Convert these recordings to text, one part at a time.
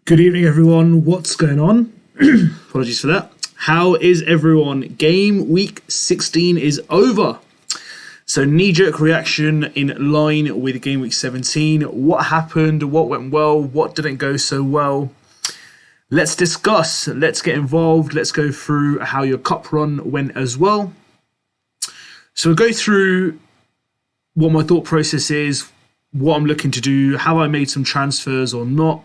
Good evening, everyone. What's going on? Apologies for that. How is everyone? Game week 16 is over. So knee-jerk reaction in line with game week 17. What happened? What went well? What didn't go so well? Let's discuss. Let's get involved. Let's go through how your cup run went as well. So we'll go through what my thought process is, what I'm looking to do, how I made some transfers or not.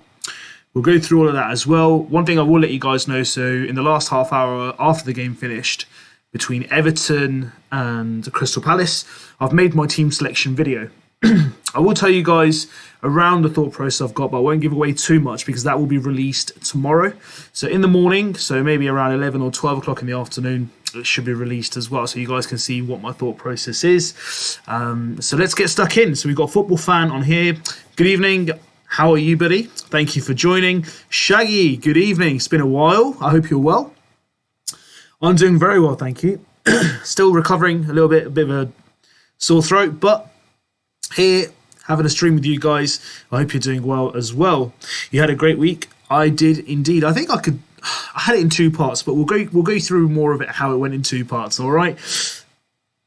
We'll go through all of that as well. One thing I will let you guys know, so in the last half hour after the game finished, between Everton and Crystal Palace, I've made my team selection video. I will tell you guys around the thought process I've got, but I won't give away too much because that will be released tomorrow. So in the morning, so maybe around 11 or 12 o'clock in the afternoon, it should be released as well, so you guys can see what my thought process is. So let's get stuck in. So we've got a football fan on here. Good evening. How are you, buddy? Thank you for joining. Shaggy, good evening. It's been a while. I hope you're well. I'm doing very well, thank you. Still recovering a little bit, a bit of a sore throat, but here, having a stream with you guys. I hope you're doing well as well. You had a great week. I did indeed. I think I had it in two parts, but we'll go through more of it, how it went in two parts, all right?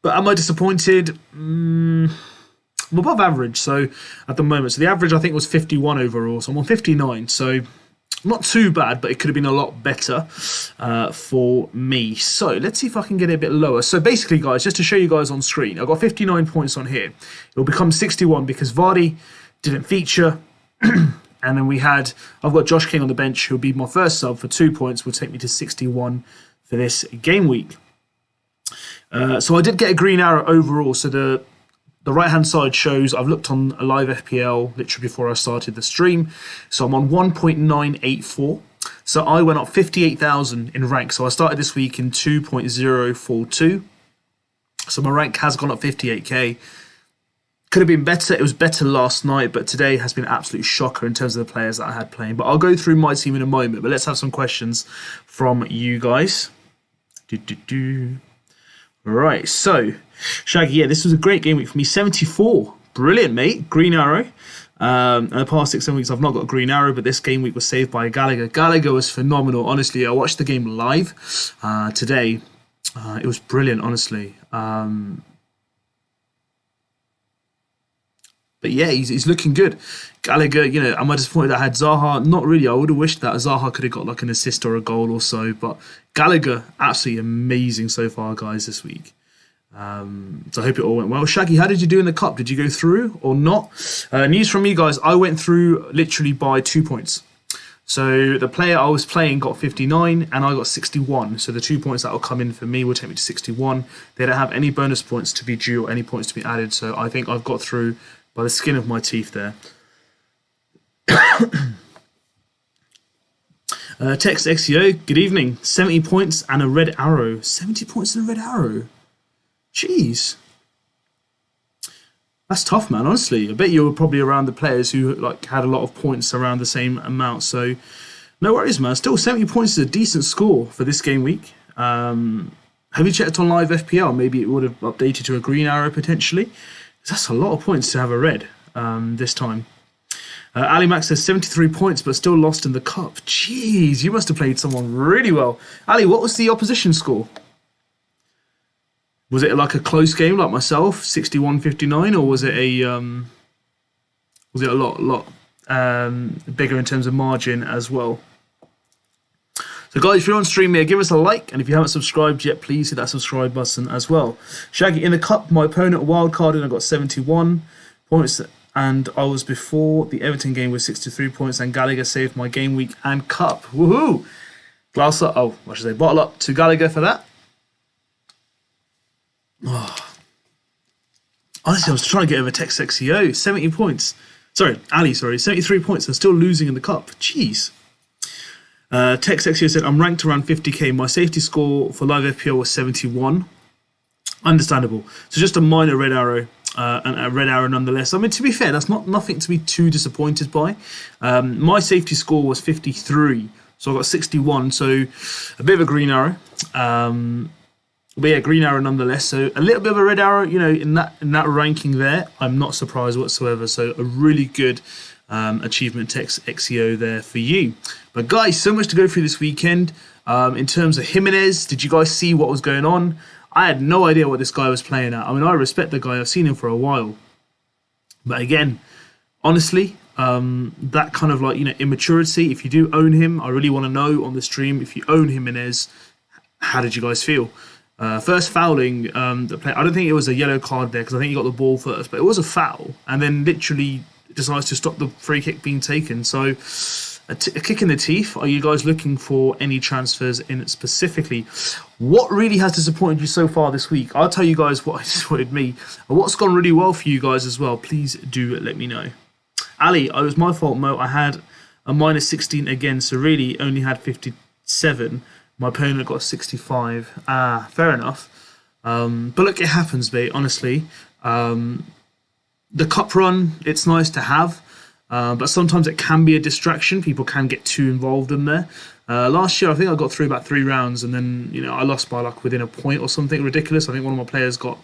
But am I disappointed? I'm above average, so at the moment. So the average, I think, was 51 overall. So I'm on 59. So not too bad, but it could have been a lot better for me. So let's see if I can get it a bit lower. So basically, guys, just to show you guys on screen, I've got 59 points on here. It will become 61 because Vardy didn't feature. And then I've got Josh King on the bench, who'll be my first sub for 2 points, will take me to 61 for this game week. So I did get a green arrow overall. So the right-hand side shows I've looked on a live FPL literally before I started the stream. So I'm on 1.984. So I went up 58,000 in rank. So I started this week in 2.042. So my rank has gone up 58k. Could have been better. It was better last night, but today has been an absolute shocker in terms of the players that I had playing. But I'll go through my team in a moment. But let's have some questions from you guys. Right, so Shaggy, yeah, this was a great game week for me. 74, brilliant, mate. Green arrow. And the past 6-7 weeks, I've not got a green arrow, but this game week was saved by Gallagher. Gallagher was phenomenal, honestly. I watched the game live today. It was brilliant, honestly. But yeah, he's looking good. Gallagher, you know, am I disappointed I had Zaha? Not really. I would have wished that Zaha could have got like an assist or a goal or so. But Gallagher, absolutely amazing so far, guys, this week. So I hope it all went well. Shaggy, how did you do in the cup? Did you go through or not? News from you guys, I went through literally by 2 points. So the player I was playing got 59 and I got 61. So the 2 points that will come in for me will take me to 61. They don't have any bonus points to be due or any points to be added. So I think I've got through by the skin of my teeth there. Text XEO, good evening. 70 points and a red arrow. 70 points and a red arrow. Jeez. That's tough, man, honestly. I bet you were probably around the players who had a lot of points around the same amount. So no worries, man. Still 70 points is a decent score for this game week. Have you checked on live FPL? Maybe it would have updated to a green arrow potentially. That's a lot of points to have a red this time. Ali Max says 73 points, but still lost in the cup. Jeez, you must have played someone really well. Ali, what was the opposition score? Was it like a close game like myself, 61-59, or was it a lot bigger in terms of margin as well? So guys, if you're on stream here, give us a like, and if you haven't subscribed yet, please hit that subscribe button as well. Shaggy, in the cup, my opponent wildcarded and I got 71 points, and I was before the Everton game with 63 points, and Gallagher saved my game week and cup. Woohoo! Glass up, I should say bottle up to Gallagher for that. Oh. Honestly, I was trying to get over Text XEO. 70 points. Sorry, Ali, 73 points. I'm still losing in the cup. Jeez. Text XEO said, I'm ranked around 50k. My safety score for live FPL was 71. Understandable. So just a minor red arrow. And a red arrow nonetheless. I mean, to be fair, that's nothing to be too disappointed by. My safety score was 53. So I got 61. So a bit of a green arrow. But yeah, green arrow nonetheless. So a little bit of a red arrow, you know, in that ranking there. I'm not surprised whatsoever. So a really good achievement text XEO there for you. But guys, so much to go through this weekend. In terms of Jimenez, did you guys see what was going on? I had no idea what this guy was playing at. I mean, I respect the guy. I've seen him for a while. But again, honestly, that kind of like, immaturity, if you do own him, I really want to know on the stream, if you own Jimenez, how did you guys feel? First fouling the play. I don't think it was a yellow card there because I think he got the ball first, but it was a foul, and then literally decides to stop the free kick being taken. So a kick in the teeth. Are you guys looking for any transfers in specifically? What really has disappointed you so far this week? I'll tell you guys what disappointed me and what's gone really well for you guys as well. Please do let me know. Ali, it was my fault, Mo. I had a minus 16 again, so really only had 57. My opponent got 65. Fair enough. But look, it happens, mate, honestly. The cup run, it's nice to have, but sometimes it can be a distraction. People can get too involved in there. Last year, I think I got through about 3 rounds, and then I lost by like within a point or something ridiculous. I think one of my players got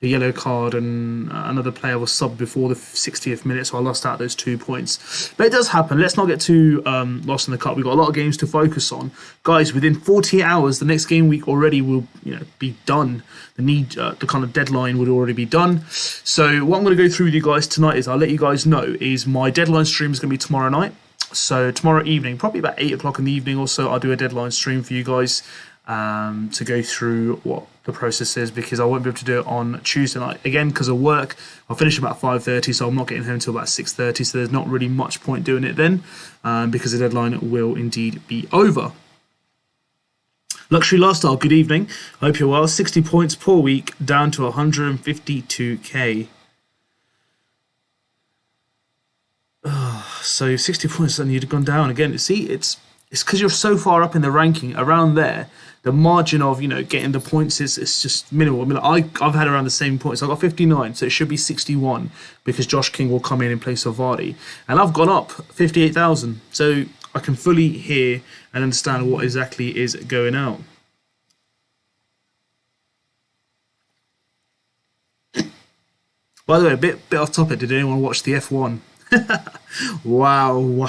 a yellow card, and another player was subbed before the 60th minute, so I lost out those 2 points. But it does happen. Let's not get too lost in the cup. We've got a lot of games to focus on, guys. Within 48 hours, the next game week already will be done. The kind of deadline would already be done. So what I'm going to go through with you guys tonight is I'll let you guys know is my deadline stream is going to be tomorrow night. So tomorrow evening, probably about 8 o'clock in the evening or so, I'll do a deadline stream for you guys to go through what the process is, because I won't be able to do it on Tuesday night again because of work. I'll finish about 5:30, so I'm not getting home until about 6:30, so there's not really much point doing it then because the deadline will indeed be over. Luxury Lifestyle, good evening. Hope you're well. 60 points per week, down to 152k. So 60 points and you'd gone down again. See, it's because you're so far up in the ranking around there. The margin of getting the points is just minimal. I mean, I've had around the same points. I got 59, so it should be 61 because Josh King will come in place of Vardy, and I've gone up 58,000. So I can fully hear and understand what exactly is going out. By the way, a bit off topic. Did anyone watch the F1? Wow.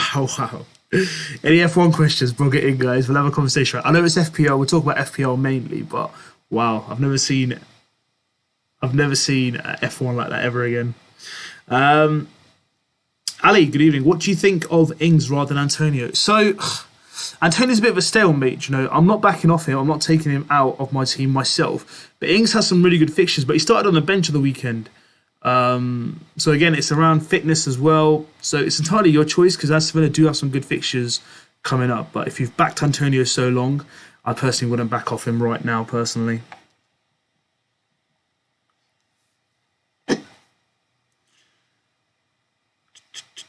Any F1 questions, bring it in, guys. We'll have a conversation. I know it's FPL. We'll talk about FPL mainly, but wow, I've never seen F1 like that ever again. Ali, good evening. What do you think of Ings rather than Antonio? So, Antonio's a bit of a stalemate. I'm not backing off him. I'm not taking him out of my team myself. But Ings has some really good fixtures. But he started on the bench of the weekend. So again, it's around fitness as well. So it's entirely your choice because Aston Villa do have some good fixtures coming up. But if you've backed Antonio so long, I personally wouldn't back off him right now, personally.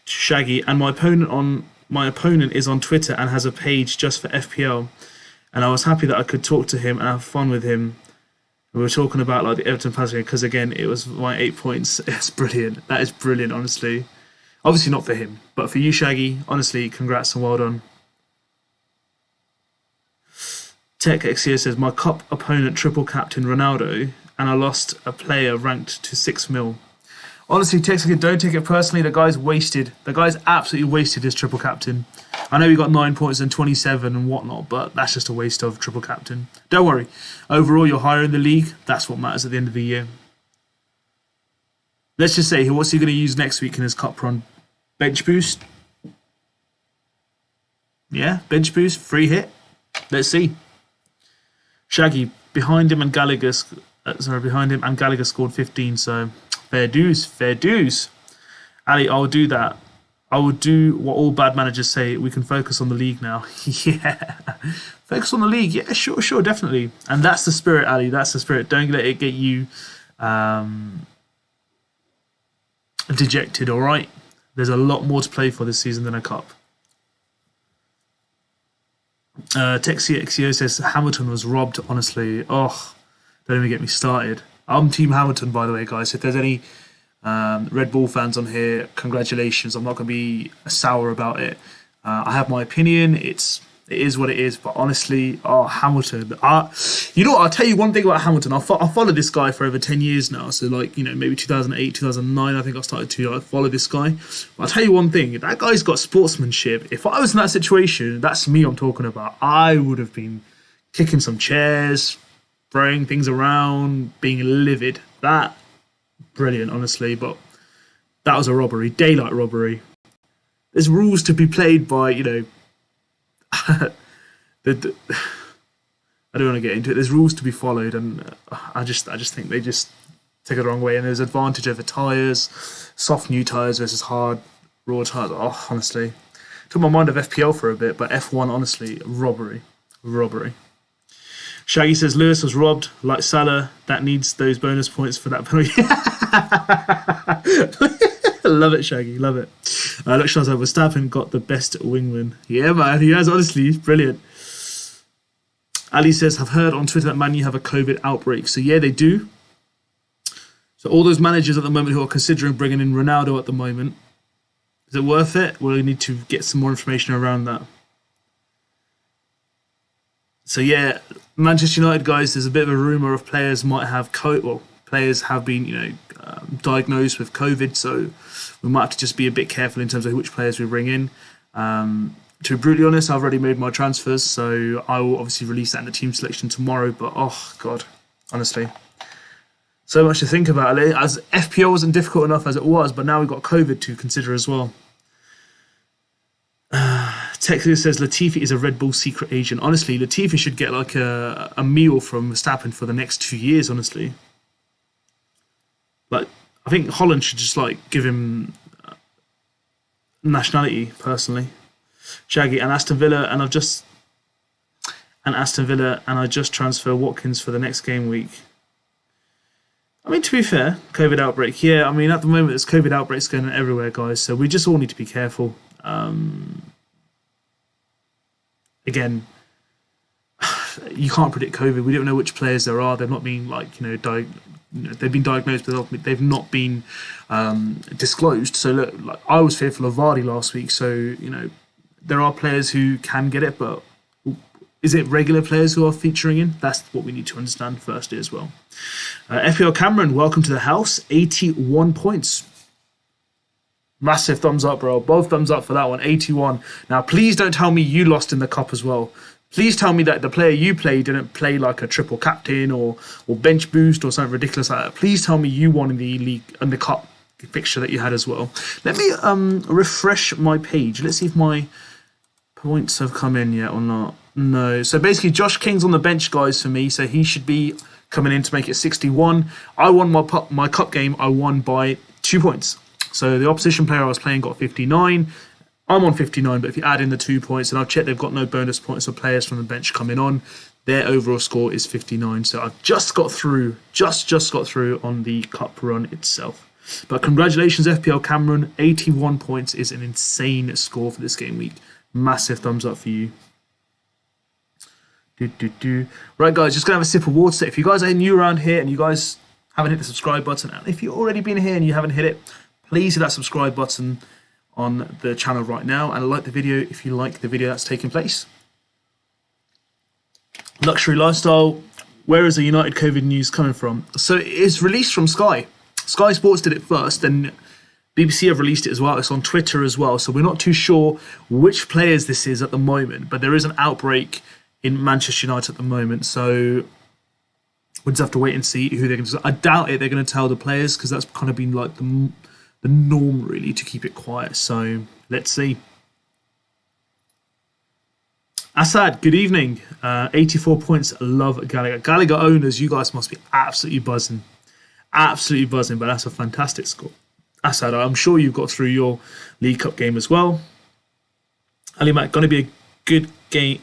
Shaggy, and my opponent is on Twitter and has a page just for FPL. And I was happy that I could talk to him and have fun with him. We were talking about like the Everton pass game because again it was my 8 points. It's brilliant. That is brilliant, honestly. Obviously not for him, but for you, Shaggy, honestly, congrats and well done. Tech XCO says my cup opponent triple captain Ronaldo and I lost a player ranked to 6 mil. Honestly, Texas, don't take it personally. The guy's wasted. The guy's absolutely wasted his triple captain. I know he got 9 points and 27 and whatnot, but that's just a waste of triple captain. Don't worry. Overall, you're higher in the league. That's what matters at the end of the year. Let's just say, what's he going to use next week in his cup run? Bench boost? Yeah, bench boost, free hit. Let's see. Shaggy, behind him and Gallagher scored 15, so... Fair dues. Ali, I'll do that. I will do what all bad managers say. We can focus on the league now. Yeah. Focus on the league. Yeah, sure, definitely. And that's the spirit, Ali. That's the spirit. Don't let it get you dejected, all right? There's a lot more to play for this season than a cup. TexCXO says Hamilton was robbed, honestly. Oh, don't even get me started. I'm Team Hamilton, by the way, guys. If there's any Red Bull fans on here, congratulations. I'm not going to be sour about it. I have my opinion. It's It is what it is. But honestly, Hamilton. You know what? I'll tell you one thing about Hamilton. I followed this guy for over 10 years now. So like, maybe 2008, 2009, I think I started to follow this guy. But I'll tell you one thing. That guy's got sportsmanship. If I was in that situation, that's me I'm talking about. I would have been kicking some chairs, throwing things around, being livid. Brilliant, honestly. But that was a robbery. Daylight robbery. There's rules to be played by, I don't want to get into it. There's rules to be followed, and I just think they just take it the wrong way. And there's advantage over tyres, soft new tyres versus hard raw tyres. Oh, honestly, took my mind off FPL for a bit, but F1, honestly, robbery. Shaggy says Lewis was robbed like Salah. That needs those bonus points for that penalty. Love it, Shaggy. Love it. Look, Shazza, Verstappen got the best wingman. Yeah, man. He has, honestly. Brilliant. Ali says, I've heard on Twitter that Man U have a COVID outbreak. So, yeah, they do. So, all those managers at the moment who are considering bringing in Ronaldo at the moment, is it worth it? Well, we need to get some more information around that. So, yeah, Manchester United, guys, there's a bit of a rumour of players might have COVID. Well, players have been, diagnosed with COVID, so we might have to just be a bit careful in terms of which players we bring in. To be brutally honest, I've already made my transfers, so I will obviously release that in the team selection tomorrow. But oh god, honestly, so much to think about. As FPL wasn't difficult enough as it was, but now we've got COVID to consider as well. Texas says Latifi is a Red Bull secret agent. Honestly, Latifi should get like a meal from Verstappen for the next 2 years. Honestly. Like, I think Holland should just give him nationality personally. Shaggy and Aston Villa, and I just transfer Watkins for the next game week. I mean, to be fair, COVID outbreak. Yeah, I mean, at the moment there's COVID outbreaks going on everywhere, guys. So we just all need to be careful. Again, you can't predict COVID. We don't know which players there are. They're not being they've been diagnosed, but they've not been disclosed. So look, I was fearful of Vardy last week. So there are players who can get it, but is it regular players who are featuring in? That's what we need to understand firstly as well. FPL Cameron, welcome to the house. 81 points. Massive thumbs up, bro. Both thumbs up for that one. 81. Now, please don't tell me you lost in the cup as well. Please tell me that the player you played didn't play like a triple captain or bench boost or something ridiculous like that. Please tell me you won in the league and the cup fixture that you had as well. Let me refresh my page. Let's see if my points have come in yet or not. No. So basically, Josh King's on the bench, guys, for me. So he should be coming in to make it 61. I won my cup game. I won by 2 points. So the opposition player I was playing got 59. I'm on 59, but if you add in the 2 points, and I've checked they've got no bonus points for players from the bench coming on, their overall score is 59. So I've just got through, just got through on the cup run itself. But congratulations, FPL Cameron. 81 points is an insane score for this game week. Massive thumbs up for you. Right, guys, just going to have a sip of water. If you guys are new around here and you guys haven't hit the subscribe button, and if you've already been here and you haven't hit it, please hit that subscribe button on the channel right now and like the video if you like the video that's taking place. Luxury Lifestyle, where is the United COVID news coming from? So it's released from Sky. Sky Sports did it first, then BBC have released it as well. It's on Twitter as well. So we're not too sure which players this is at the moment, but there is an outbreak in Manchester United at the moment. So we'll just have to wait and see who they're going to. I doubt it they're going to tell the players because that's kind of been like the norm really to keep it quiet. So let's see. Assad, good evening. 84 points. Love Gallagher. Gallagher owners, you guys must be absolutely buzzing. Absolutely buzzing, but that's a fantastic score. Assad, I'm sure you've got through your League Cup game as well. Ali Mac, going to be a good game.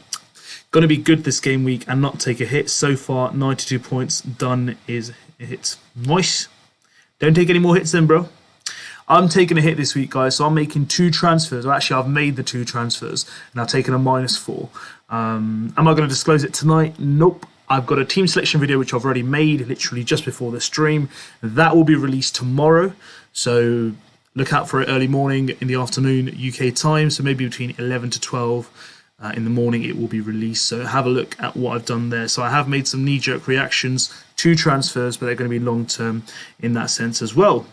Going to be good this game week and not take a hit. So far, 92 points. Done is hits. Nice. Don't take any more hits then, bro. I'm taking a hit this week, guys, so I'm making 2 transfers. Well, actually, I've made the 2 transfers, and I've taken a -4. Am I going to disclose it tonight? Nope. I've got a team selection video, which I've already made, literally just before the stream. That will be released tomorrow, so look out for it early morning in the afternoon, UK time, so maybe between 11 to 12 in the morning it will be released. So have a look at what I've done there. So I have made some knee-jerk reactions to transfers, but they're going to be long-term in that sense as well.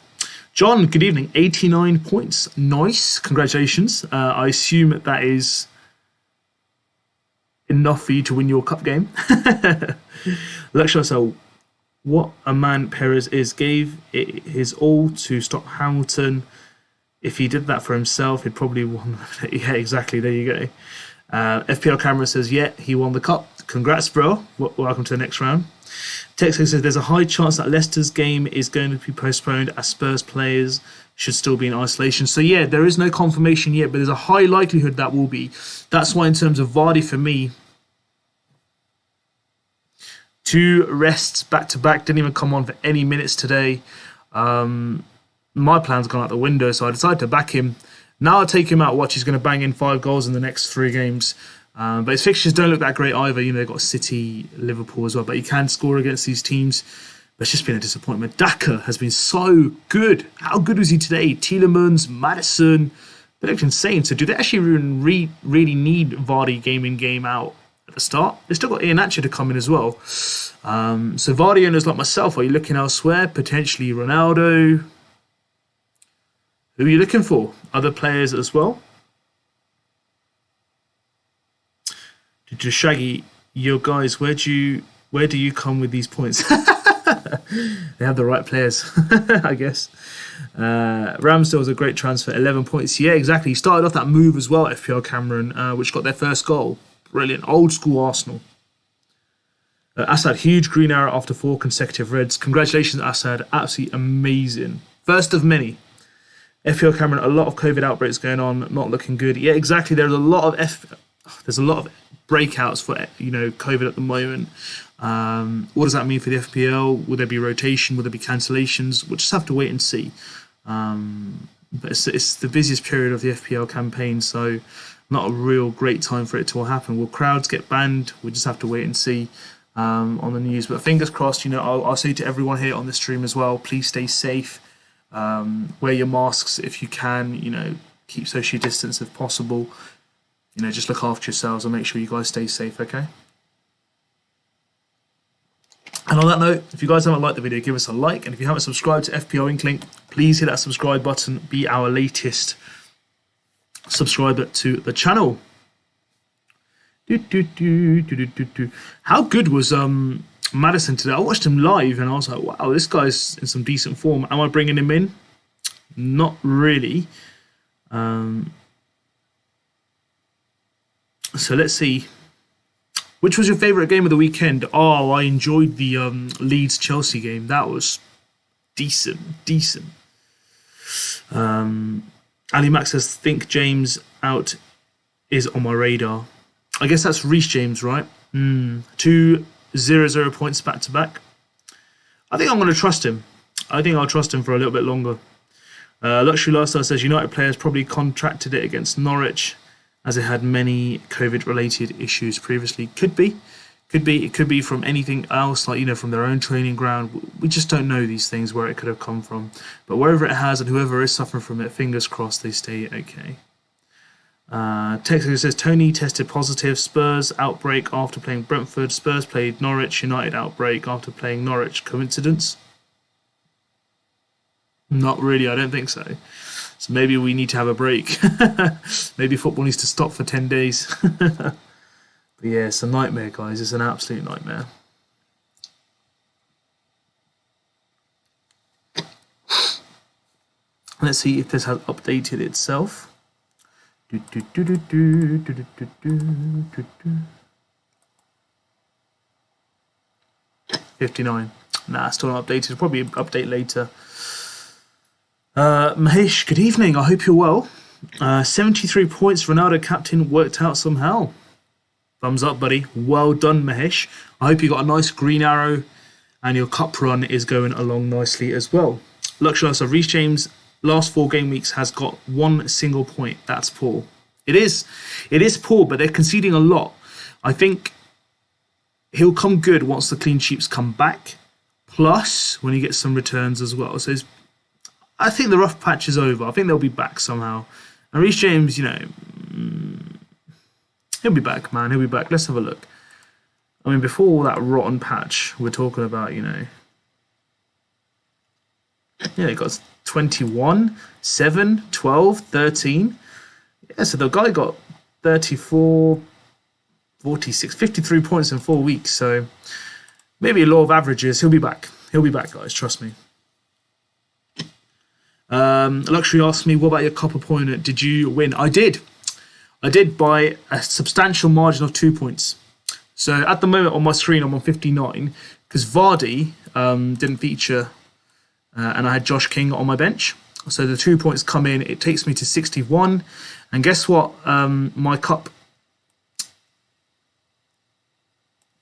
John, good evening. 89 points. Nice. Congratulations. I assume that is enough for you to win your cup game. Lecture so what a man Perez is. Gave it his all to stop Hamilton. If he did that for himself, he'd probably won. Yeah, exactly. There you go. FPL Camera says, yeah, he won the cup. Congrats, bro. Welcome to the next round. Texas says there's a high chance that Leicester's game is going to be postponed as Spurs players should still be in isolation. So yeah, there is no confirmation yet, but there's a high likelihood that will be. That's why in terms of Vardy for me, 2 rests back to back, didn't even come on for any minutes today. My plan's gone out the window, so I decided to back him. Now I take him out, watch he's going to bang in 5 goals in the next 3 games. But his fixtures don't look that great either. You know, they've got City, Liverpool as well, but he can score against these teams. But it's just been a disappointment. Daka has been so good. How good was he today? Tielemans, Maddison, they look insane. So do they actually really need Vardy game in, game out at the start? They've still got Iheanacho to come in as well. So Vardy owners like myself, are you looking elsewhere? Potentially Ronaldo. Who are you looking for? Other players as well? To Shaggy, your guys, where do you come with these points? They have the right players, I guess. Ramsdale was a great transfer, 11 points. Yeah, exactly. He started off that move as well, FPL Cameron, which got their first goal. Brilliant. Old school Arsenal. Assad, huge green arrow after 4 consecutive reds. Congratulations, Assad. Absolutely amazing. First of many. FPL Cameron, a lot of COVID outbreaks going on, not looking good. Yeah, exactly. There's a lot of breakouts for COVID at the moment. What does that mean for the FPL? Will there be rotation? Will there be cancellations? We'll just have to wait and see. But it's the busiest period of the FPL campaign, so not a real great time for it to all happen. Will crowds get banned? We'll just have to wait and see on the news. But fingers crossed. I'll say to everyone here on the stream as well, please stay safe. Wear your masks if you can. Keep social distance if possible. Just look after yourselves and make sure you guys stay safe, okay? And on that note, if you guys haven't liked the video, give us a like. And if you haven't subscribed to FPL Inklink, please hit that subscribe button. Be our latest subscriber to the channel. How good was Maddison today? I watched him live and I was like, wow, this guy's in some decent form. Am I bringing him in? Not really. So let's see. Which was your favourite game of the weekend? Oh, I enjoyed the Leeds-Chelsea game. That was decent. Ali Max says, think James out is on my radar. I guess that's Reece James, right? 2 0-0 points back to back. I think I'm going to trust him. I think I'll trust him for a little bit longer. Luxury Lifestyle says, United players probably contracted it against Norwich, as it had many COVID-related issues previously. Could be. It could be from anything else, like, from their own training ground. We just don't know these things, where it could have come from. But wherever it has, and whoever is suffering from it, fingers crossed they stay okay. Texas says, Tony tested positive. Spurs outbreak after playing Brentford. Spurs played Norwich. United outbreak after playing Norwich. Coincidence? Not really, I don't think so. So maybe we need to have a break. Maybe football needs to stop for 10 days. But yeah, it's a nightmare, guys. It's an absolute nightmare. Let's see if this has updated itself. 59. Nah, still not updated. Probably update later. Mahesh, good evening. I hope you're well. 73 points. Ronaldo captain worked out somehow. Thumbs up, buddy. Well done, Mahesh. I hope you got a nice green arrow and your cup run is going along nicely as well. Luxury, so Reece James, last 4 game weeks, has got 1 single point. That's poor. It is poor, but they're conceding a lot. I think he'll come good once the clean sheets come back, plus when he gets some returns as well. So I think the rough patch is over. I think they'll be back somehow. And Reece James, He'll be back, man. He'll be back. Let's have a look. I mean, before all that rotten patch, we're talking about, you know... Yeah, he got 21, 7, 12, 13. Yeah, so the guy got 34, 46, 53 points in 4 weeks. So maybe a law of averages. He'll be back. He'll be back, guys. Trust me. Luxury asked me, what about your cup opponent? Did you win? I did. I did by a substantial margin of 2 points. So at the moment on my screen, I'm on 59 because Vardy didn't feature and I had Josh King on my bench. So the 2 points come in. It takes me to 61. And guess what? My cup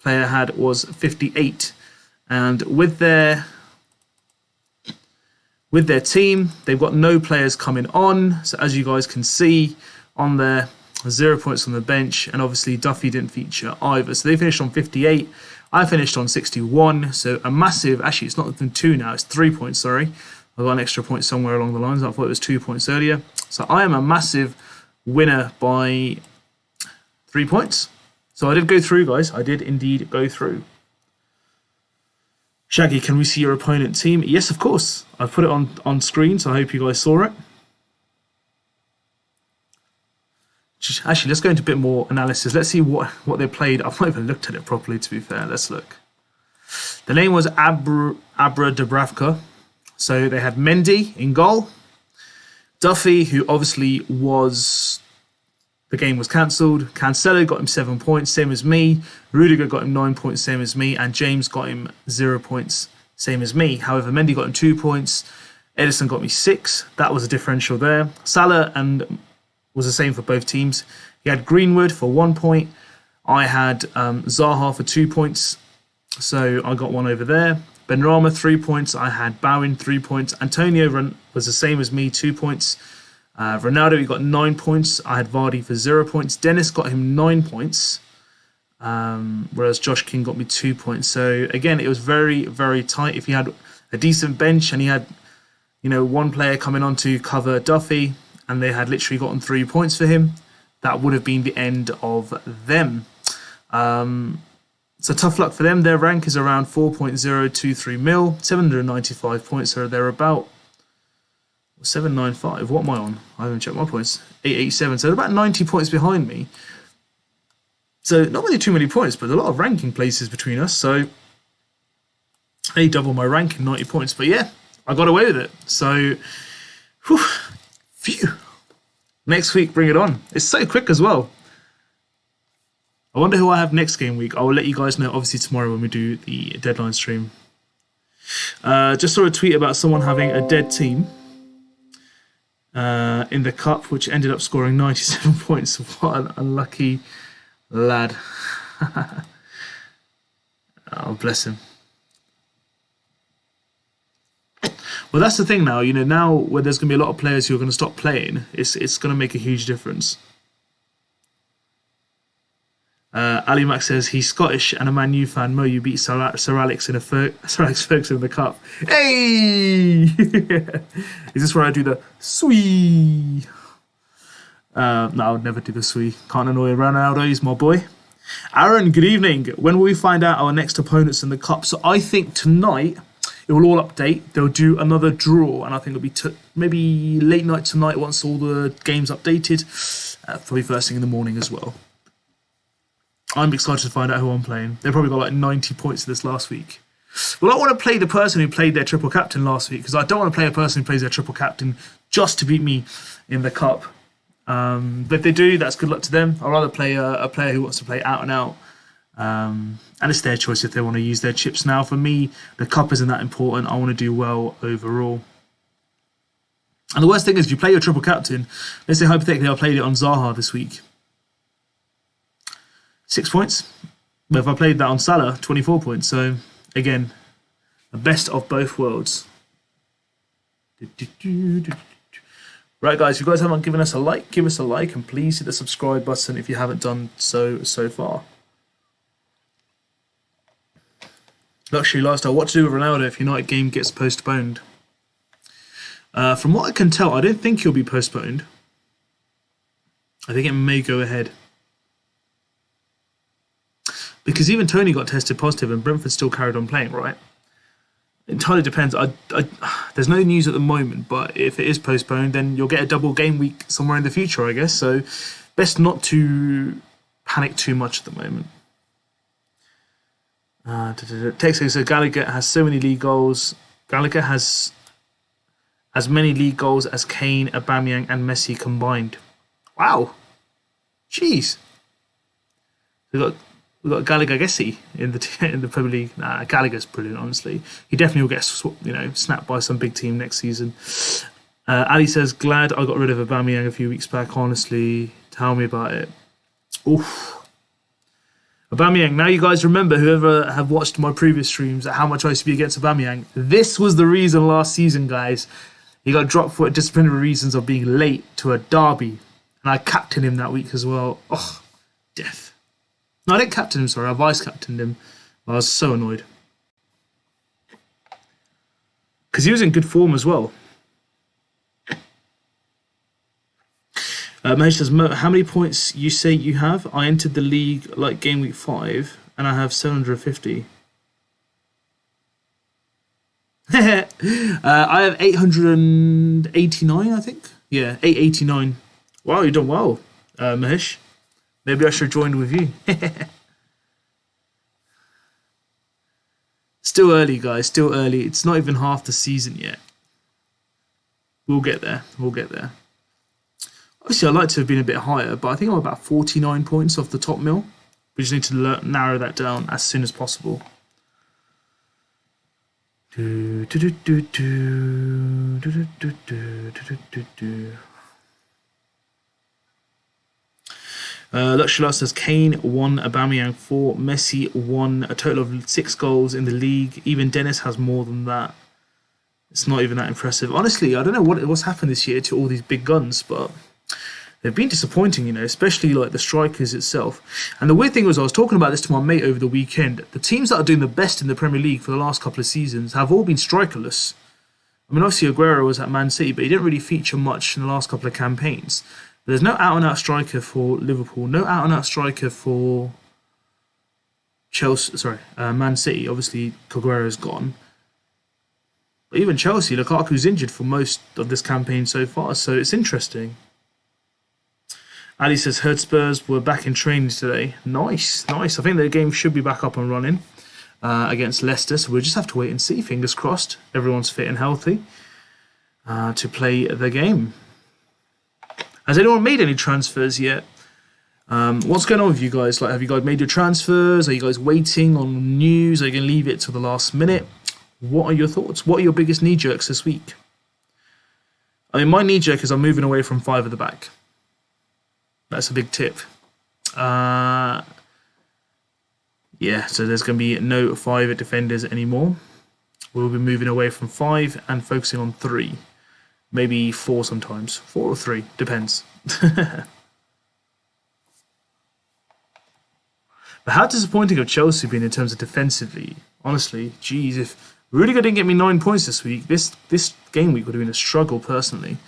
player had was 58. And with their team, they've got no players coming on. So as you guys can see on there, 0 points on the bench. And obviously Duffy didn't feature either. So they finished on 58. I finished on 61. So a massive, actually it's not even 2 now, it's 3 points, sorry. I got an extra point somewhere along the lines. I thought it was 2 points earlier. So I am a massive winner by 3 points. So I did go through, guys. I did indeed go through. Shaggy, can we see your opponent team? Yes, of course. I've put it on screen, so I hope you guys saw it. Actually, let's go into a bit more analysis. Let's see what they played. I've not even looked at it properly, to be fair. Let's look. The name was Abra Dubravka. So they had Mendy in goal. Duffy, who obviously was... The game was cancelled. Cancelo got him 7 points, same as me. Rudiger got him 9 points, same as me. And James got him 0 points, same as me. However, Mendy got him 2 points. Edison got me 6. That was a differential there. Salah was the same for both teams. He had Greenwood for 1 point. I had Zaha for 2 points. So I got one over there. Benrahma, 3 points. I had Bowen, 3 points. Antonio was the same as me, 2 points. Ronaldo, he got 9 points. I had Vardy for 0 points. Dennis got him 9 points. Whereas Josh King got me 2 points. So again, it was very, very tight. If he had a decent bench and he had, you know, one player coming on to cover Duffy and they had literally gotten 3 points for him, that would have been the end of them. So tough luck for them. Their rank is around 4.023 mil, 795 points or thereabout. 795. What am I on? I haven't checked my points. 887. So they're about 90 points behind me. So not really too many points, but a lot of ranking places between us. So I double my rank in 90 points. But yeah, I got away with it. So, whew, phew. Next week, bring it on. It's so quick as well. I wonder who I have next game week. I will let you guys know, obviously, tomorrow when we do the deadline stream. Just saw a tweet about someone having a dead team in the cup, which ended up scoring 97 points. What an unlucky lad. Oh, bless him. Well, that's the thing now. You know, now where there's going to be a lot of players who are going to stop playing, it's going to make a huge difference. Ali Mac says he's Scottish and a Man U fan. Mo, you beat Sir Alex Ferguson in the cup. Hey! Is this where I do the swee? No, I would never do the swee. Can't annoy Ronaldo. He's my boy. Aaron, good evening. When will we find out our next opponents in the cup? So I think tonight it will all update. They'll do another draw, and I think it'll be maybe late night tonight once all the games updated. Probably first thing in the morning as well. I'm excited to find out who I'm playing. They probably got like 90 points this last week. Well, I want to play the person who played their triple captain last week because I don't want to play a person who plays their triple captain just to beat me in the cup. But if they do, that's good luck to them. I'd rather play a player who wants to play out and out. And it's their choice if they want to use their chips now. For me, the cup isn't that important. I want to do well overall. And the worst thing is if you play your triple captain, let's say hypothetically I played it on Zaha this week. 6 points. But if I played that on Salah, 24 points. So, again, the best of both worlds. Right, guys, if you guys haven't given us a like, give us a like. And please hit the subscribe button if you haven't done so far. Luxury Lifestyle. What to do with Ronaldo if United game gets postponed? From what I can tell, I don't think he'll be postponed. I think it may go ahead. Because even Tony got tested positive and Brentford still carried on playing, right? It entirely depends. There's no news at the moment, but if it is postponed, then you'll get a double game week somewhere in the future, I guess. So best not to panic too much at the moment. Text says, so Gallagher has so many league goals. Gallagher has as many league goals as Kane, Aubameyang and Messi combined. Wow. Jeez. We've got Gallagher Gessi in the Premier League. Nah, Gallagher's brilliant, honestly. He definitely will get snapped by some big team next season. Ali says, glad I got rid of Aubameyang a few weeks back, honestly. Tell me about it. Oof. Aubameyang, now you guys remember, whoever have watched my previous streams, how much I used to be against Aubameyang. This was the reason last season, guys. He got dropped for disciplinary reasons of being late to a derby. And I captained him that week as well. Oh, death. No, I didn't captain him, sorry. I vice-captained him. I was so annoyed. Because he was in good form as well. Mahesh says, Mo, how many points you say you have? I entered the league like game week 5 and I have 750. I have 889, I think. Yeah, 889. Wow, you've done well, Mahesh. Maybe I should have joined with you. Still early, guys. Still early. It's not even half the season yet. We'll get there. We'll get there. Obviously, I'd like to have been a bit higher, but I think I'm about 49 points off the top mill. We just need to narrow that down as soon as possible. Luxular says Kane 1, Aubameyang 4, Messi 1, a total of 6 goals in the league. Even Dennis has more than that. It's not even that impressive. Honestly, I don't know what's happened this year to all these big guns, but they've been disappointing, you know, especially like the strikers itself. And the weird thing was, I was talking about this to my mate over the weekend. The teams that are doing the best in the Premier League for the last couple of seasons have all been strikerless. I mean, obviously Aguero was at Man City, but he didn't really feature much in the last couple of campaigns. There's no out-and-out striker for Liverpool, no out-and-out striker for Chelsea. Sorry, Man City. Obviously, Aguero's gone. But even Chelsea, Lukaku's injured for most of this campaign so far, so it's interesting. Ali says, heard Spurs were back in training today. Nice, nice. I think the game should be back up and running against Leicester, so we'll just have to wait and see. Fingers crossed, everyone's fit and healthy to play the game. Has anyone made any transfers yet? What's going on with you guys? Like, have you guys made your transfers? Are you guys waiting on news? Are you going to leave it to the last minute? What are your thoughts? What are your biggest knee jerks this week? I mean, my knee jerk is I'm moving away from 5 at the back. That's a big tip. Yeah, so there's going to be no 5 defenders anymore. We'll be moving away from 5 and focusing on 3. Maybe 4 sometimes. 4 or 3, depends. But how disappointing have Chelsea been in terms of defensively? Honestly, geez, if Rudiger didn't get me 9 points this week, this game week would have been a struggle personally.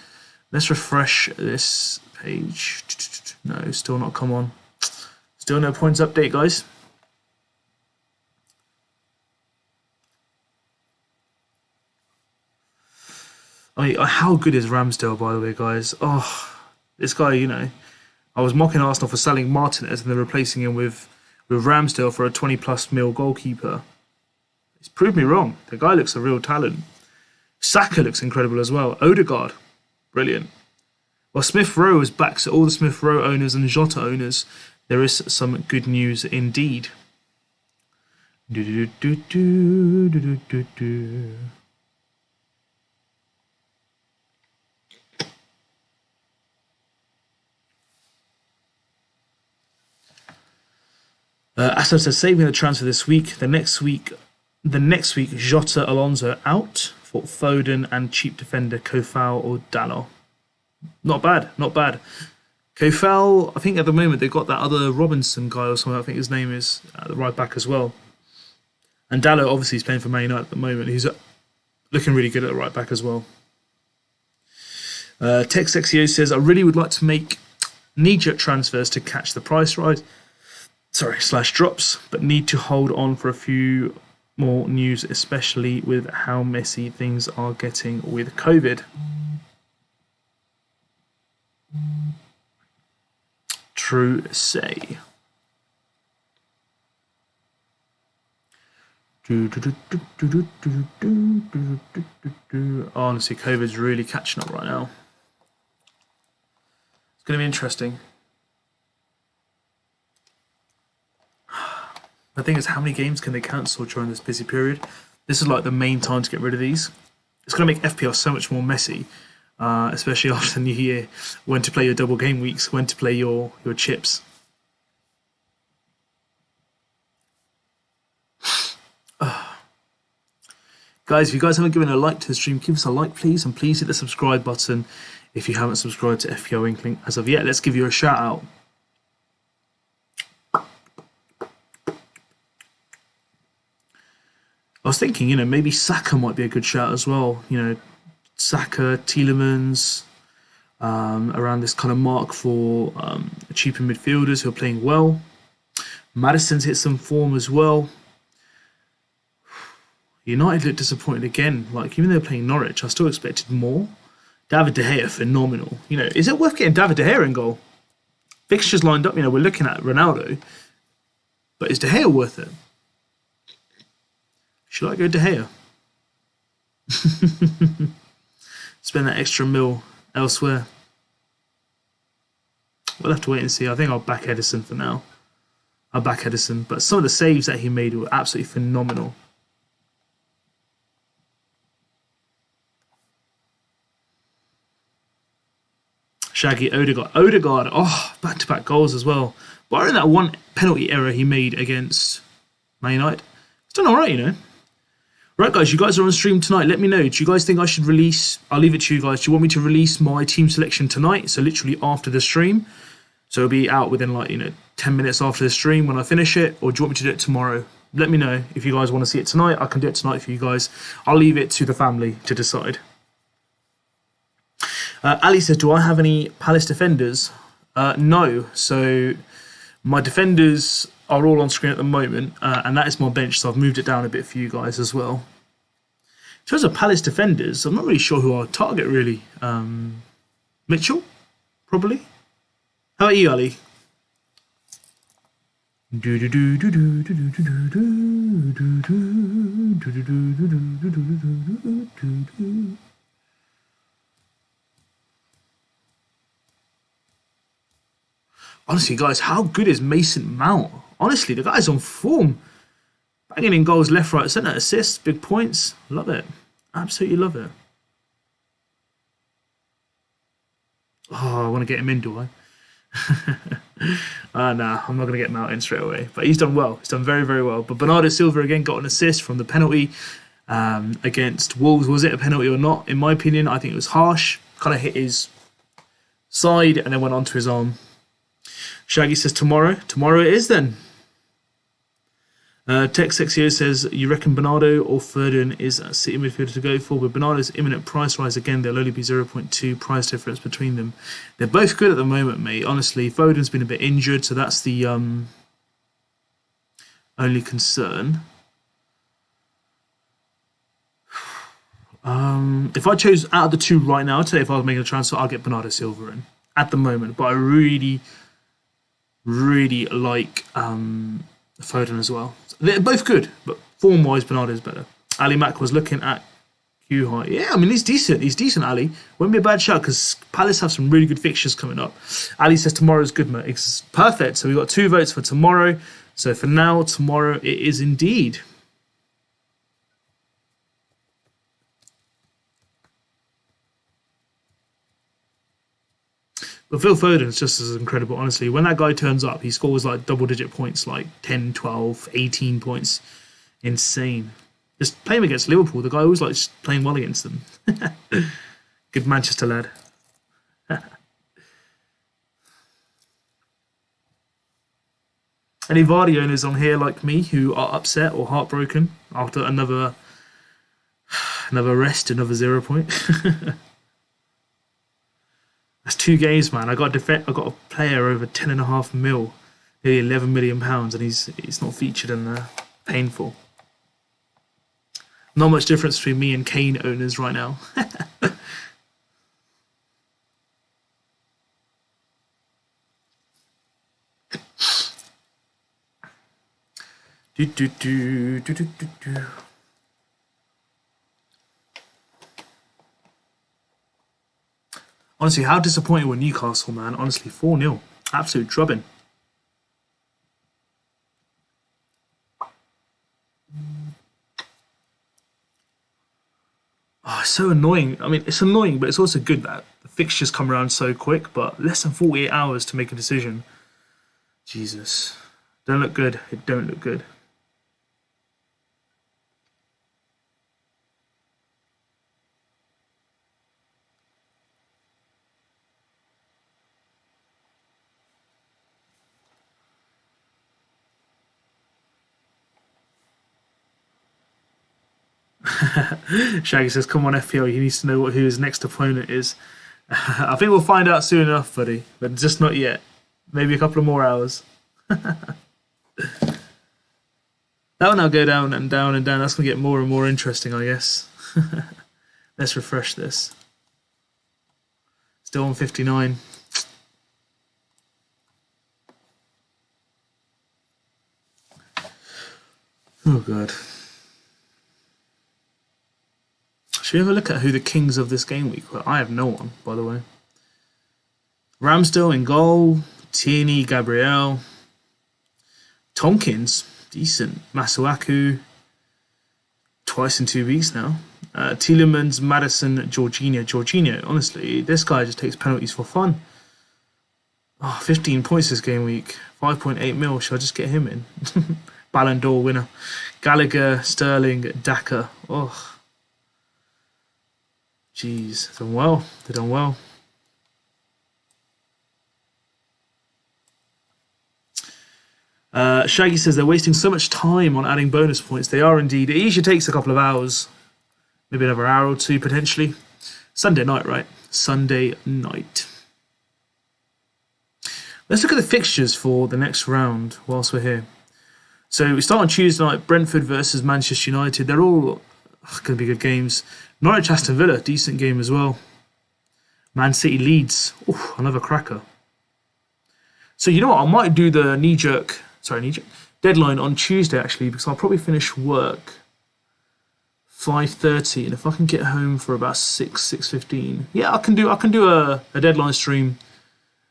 Let's refresh this page. No, still not come on. Still no points update, guys. I mean, how good is Ramsdale, by the way, guys? Oh, this guy, you know, I was mocking Arsenal for selling Martinez and then replacing him with Ramsdale for a 20+ mil goalkeeper. It's proved me wrong. The guy looks a real talent. Saka looks incredible as well. Odegaard, brilliant. Well, Smith Rowe is back, so all the Smith Rowe owners and Jota owners, there is some good news indeed. Aston says, saving the transfer this week. The next week, Jota Alonso out for Foden and cheap defender Kofal or Dalot. Not bad, not bad. Kofal, I think at the moment they've got that other Robinson guy or something, I think his name is, at the right back as well. And Dalot obviously is playing for Man United at the moment. He's looking really good at the right back as well. TextXEO says, I really would like to make knee-jerk transfers to catch the price rise. slash drops, but need to hold on for a few more news, especially with how messy things are getting with COVID. True say. Honestly, COVID's really catching up right now. It's going to be interesting. The thing is, how many games can they cancel during this busy period? This is like the main time to get rid of these. It's going to make FPL so much more messy, especially after the new year. When to play your double game weeks, when to play your chips. Guys, if you guys haven't given a like to the stream, give us a like, please. And please hit the subscribe button if you haven't subscribed to FPL Inkling as of yet. Let's give you a shout out. I was thinking, maybe Saka might be a good shout as well. Saka, Tielemans, around this kind of mark for cheaper midfielders who are playing well. Maddison's hit some form as well. United looked disappointed again. Like, even though they're playing Norwich, I still expected more. David De Gea, phenomenal. Is it worth getting David De Gea in goal? Fixtures lined up, we're looking at Ronaldo. But is De Gea worth it? Should I go De Gea? Spend that extra mil elsewhere. We'll have to wait and see. I think I'll back Edison for now. But some of the saves that he made were absolutely phenomenal. Shaggy, Odegaard, back-to-back goals as well. Barring that one penalty error he made against Man United, it's done all right, Right, guys, you guys are on stream tonight. Let me know. Do you guys think I should release... I'll leave it to you guys. Do you want me to release my team selection tonight? So literally after the stream. So it'll be out within 10 minutes after the stream when I finish it. Or do you want me to do it tomorrow? Let me know if you guys want to see it tonight. I can do it tonight for you guys. I'll leave it to the family to decide. Ali says, do I have any Palace defenders? No. So my defenders are all on screen at the moment, and that is my bench, so I've moved it down a bit for you guys as well. In terms of Palace defenders, I'm not really sure who I'll target, really. Mitchell, probably. How about you, Ali? Honestly, guys, how good is Mason Mount? Honestly, the guy's on form. Banging in goals left, right, centre, assists, big points. Love it. Absolutely love it. Oh, I want to get him in, do I? Nah, I'm not going to get Mount in straight away. But he's done well. He's done very, very well. But Bernardo Silva, again, got an assist from the penalty against Wolves. Was it a penalty or not? In my opinion, I think it was harsh. Kind of hit his side and then went onto his arm. Shaggy says tomorrow. Tomorrow it is then. Tech Sexio says, you reckon Bernardo or Foden is a City midfielder to go for? With Bernardo's imminent price rise again, there'll only be 0.2 price difference between them. They're both good at the moment, mate. Honestly, Foden's been a bit injured, so that's the only concern. If I chose out of the two right now, I'd say if I was making a transfer, I'll get Bernardo Silva in at the moment. But I really like Foden as well. They're both good, but form-wise, Bernardo's better. Ali Mack was looking at Q High. Yeah, I mean, he's decent. He's decent, Ali. Won't be a bad shot because Palace have some really good fixtures coming up. Ali says tomorrow's good, mate. It's perfect. So we've got 2 votes for tomorrow. So for now, tomorrow it is indeed. But Phil Foden's just as incredible, honestly. When that guy turns up, he scores like double-digit points, like 10, 12, 18 points. Insane. Just play him against Liverpool. The guy always likes playing well against them. Good Manchester lad. Any Vardy owners on here like me who are upset or heartbroken after another rest, another 0 point? That's 2 games, man. I got a player over 10.5 mil. nearly £11 million, and he's not featured in there. Painful. Not much difference between me and Kane owners right now. Honestly, how disappointing were Newcastle, man? Honestly, 4-0. Absolute drubbing. Oh, it's so annoying. I mean, it's annoying, but it's also good that the fixtures come around so quick, but less than 48 hours to make a decision. Jesus. Don't look good. It don't look good. Shaggy says, come on FPL, he needs to know who his next opponent is. I think we'll find out soon enough, buddy, but just not yet. Maybe a couple of more hours. That will now go down and down and down. That's going to get more and more interesting, I guess. Let's refresh this. Still on 59. Oh, God. Should we have a look at who the kings of this game week were? I have no one, by the way. Ramsdale in goal. Tierney, Gabriel. Tompkins, decent. Masuaku, twice in 2 weeks now. Tielemans, Madison, Jorginho. Jorginho, honestly, this guy just takes penalties for fun. Oh, 15 points this game week. 5.8 mil. Should I just get him in? Ballon d'Or winner. Gallagher, Sterling, Daka. Oh. Jeez, they've done well. They've done well. Shaggy says they're wasting so much time on adding bonus points. They are indeed. It usually takes a couple of hours. Maybe another hour or two, potentially. Sunday night, right? Sunday night. Let's look at the fixtures for the next round whilst we're here. So we start on Tuesday night. Brentford versus Manchester United. They're all going to be good games. Norwich Aston Villa, decent game as well. Man City Leeds. Ooh, another cracker. So you know what? I might do the knee-jerk deadline on Tuesday, actually, because I'll probably finish work 5:30, and if I can get home for about 6:15, yeah, I can do a deadline stream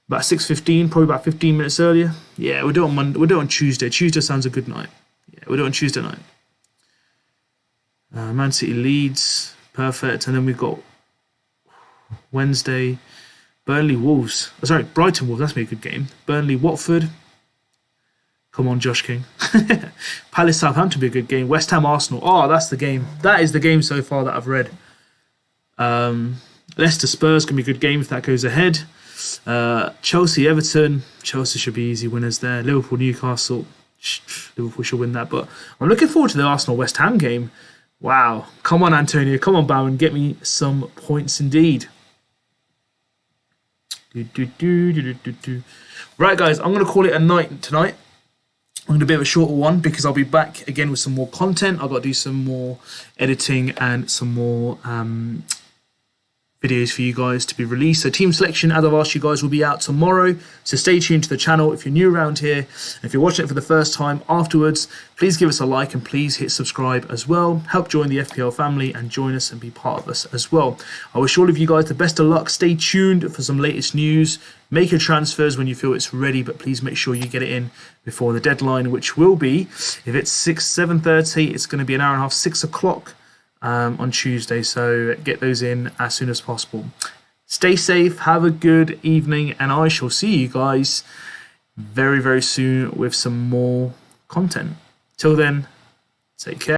about 6:15, probably about 15 minutes earlier. Yeah, we'll do it on Monday. We'll do it on Tuesday. Tuesday sounds a good night. Yeah, we'll do it on Tuesday night. Man City Leeds, perfect, and then we've got Wednesday. Burnley Wolves. Sorry, Brighton Wolves. That's going to be a good game. Burnley Watford. Come on, Josh King. Palace Southampton will be a good game. West Ham Arsenal. Oh, that's the game. That is the game so far that I've read. Leicester Spurs can be a good game if that goes ahead. Chelsea Everton. Chelsea should be easy winners there. Liverpool Newcastle. Liverpool should win that. But I'm looking forward to the Arsenal West Ham game. Wow. Come on, Antonio. Come on, Bowen. Get me some points indeed. Right, guys, I'm going to call it a night tonight. I'm going to do a bit of a shorter one because I'll be back again with some more content. I've got to do some more editing and some more videos for you guys to be released. So team selection, as I've asked you guys, will be out tomorrow. So stay tuned to the channel if you're new around here. And if you're watching it for the first time afterwards, please give us a like and please hit subscribe as well. Help join the FPL family and join us and be part of us as well. I wish all of you guys the best of luck. Stay tuned for some latest news. Make your transfers when you feel it's ready, but please make sure you get it in before the deadline, which will be, if it's 7:30, it's going to be an hour and a half, 6 o'clock. On Tuesday, so get those in as soon as possible. Stay safe, have a good evening, and I shall see you guys very, very soon with some more content. Till then, take care.